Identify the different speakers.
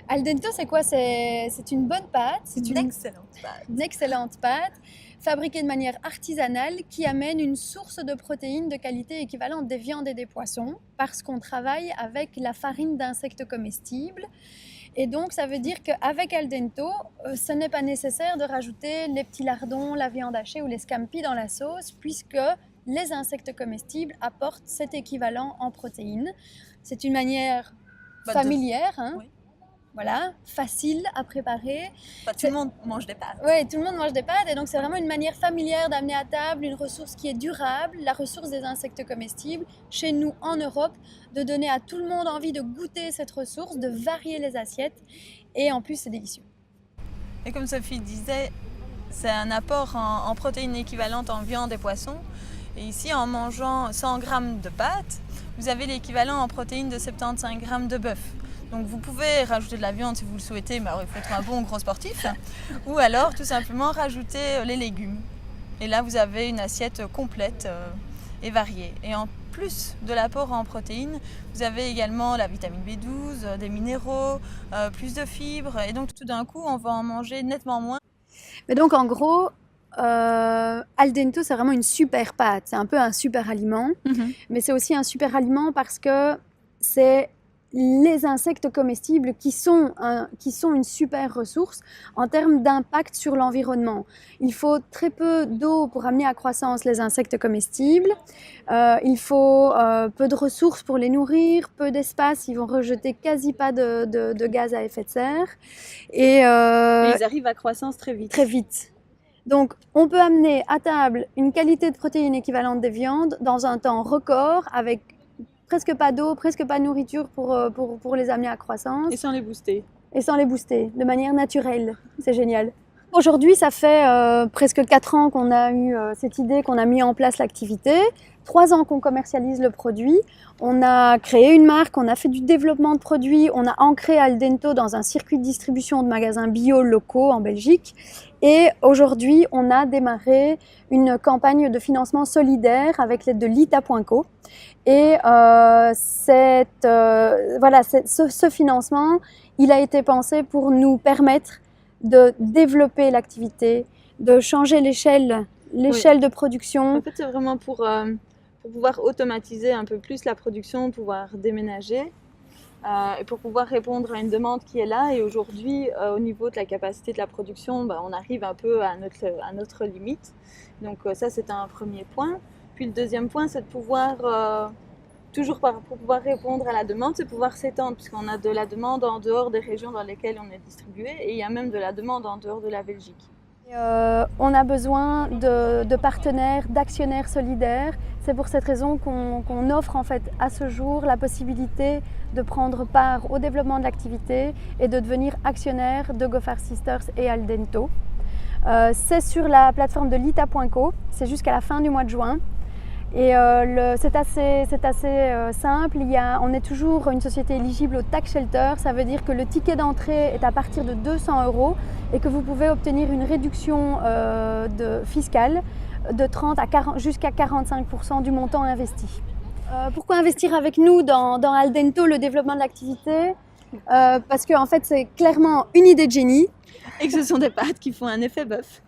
Speaker 1: Al dente, c'est quoi? C'est une bonne pâte,
Speaker 2: C'est une excellente pâte.
Speaker 1: une excellente pâte, fabriquée de manière artisanale, qui amène une source de protéines de qualité équivalente des viandes et des poissons, parce qu'on travaille avec la farine d'insectes comestibles. Et donc, ça veut dire qu'avec Al dente, ce n'est pas nécessaire de rajouter les petits lardons, la viande hachée ou les scampi dans la sauce, puisque les insectes comestibles apportent cet équivalent en protéines. C'est une manière familière, hein,
Speaker 2: Oui.
Speaker 1: voilà, facile à préparer.
Speaker 2: Enfin, tout le monde mange des pâtes.
Speaker 1: Oui, tout le monde mange des pâtes et donc c'est vraiment une manière familière d'amener à table une ressource qui est durable, la ressource des insectes comestibles, chez nous en Europe, de donner à tout le monde envie de goûter cette ressource, de varier les assiettes et en plus c'est délicieux.
Speaker 2: Et comme Sophie disait, c'est un apport en protéines équivalentes en viande et poisson. Et ici, en mangeant 100 g de pâtes, vous avez l'équivalent en protéines de 75 g de bœuf. Donc vous pouvez rajouter de la viande si vous le souhaitez, mais alors il faut être un bon gros sportif. Ou alors tout simplement rajouter les légumes. Et là vous avez une assiette complète et variée. Et en plus de l'apport en protéines, vous avez également la vitamine B12, des minéraux, plus de fibres. Et donc tout d'un coup on va en manger nettement moins.
Speaker 1: Mais donc en gros, Al dente c'est vraiment une super pâte, c'est un peu un super aliment, mais c'est aussi un super aliment parce que c'est les insectes comestibles qui sont une super ressource en termes d'impact sur l'environnement. Il faut très peu d'eau pour amener à croissance les insectes comestibles. Il faut peu de ressources pour les nourrir, peu d'espace, ils vont rejeter quasi pas de gaz à effet de serre. Et
Speaker 2: ils arrivent à croissance très vite.
Speaker 1: Très vite. Donc, on peut amener à table une qualité de protéines équivalente des viandes dans un temps record avec presque pas d'eau, presque pas de nourriture pour les amener à croissance.
Speaker 2: Et sans les booster.
Speaker 1: Et sans les booster, de manière naturelle. C'est génial. Aujourd'hui, ça fait presque 4 ans qu'on a eu cette idée, qu'on a mis en place l'activité. 3 ans qu'on commercialise le produit. On a créé une marque, on a fait du développement de produits, on a ancré Al dente dans un circuit de distribution de magasins bio locaux en Belgique. Et aujourd'hui, on a démarré une campagne de financement solidaire avec l'aide de Lita.co. Et ce financement, il a été pensé pour nous permettre de développer l'activité, de changer l'échelle de production.
Speaker 2: En fait, c'est vraiment pour pouvoir automatiser un peu plus la production, pouvoir déménager et pour pouvoir répondre à une demande qui est là. Et aujourd'hui, au niveau de la capacité de la production, on arrive un peu à notre limite. Donc ça, c'est un premier point. Puis le deuxième point, c'est de pouvoir, pour pouvoir répondre à la demande, c'est pouvoir s'étendre, puisqu'on a de la demande en dehors des régions dans lesquelles on est distribué, et il y a même de la demande en dehors de la Belgique.
Speaker 1: On a besoin de partenaires, d'actionnaires solidaires. C'est pour cette raison qu'on offre en fait à ce jour la possibilité de prendre part au développement de l'activité et de devenir actionnaire de Gophar Sisters et Al dente. C'est sur la plateforme de Lita.co, c'est jusqu'à la fin du mois de juin. Et c'est assez simple, on est toujours une société éligible au tax shelter, ça veut dire que le ticket d'entrée est à partir de 200 € et que vous pouvez obtenir une réduction fiscale de 30 jusqu'à 45% du montant investi. Pourquoi investir avec nous dans Al dente, le développement de l'activité? Parce que en fait, c'est clairement une idée de génie.
Speaker 2: Et que ce sont des pâtes qui font un effet bœuf.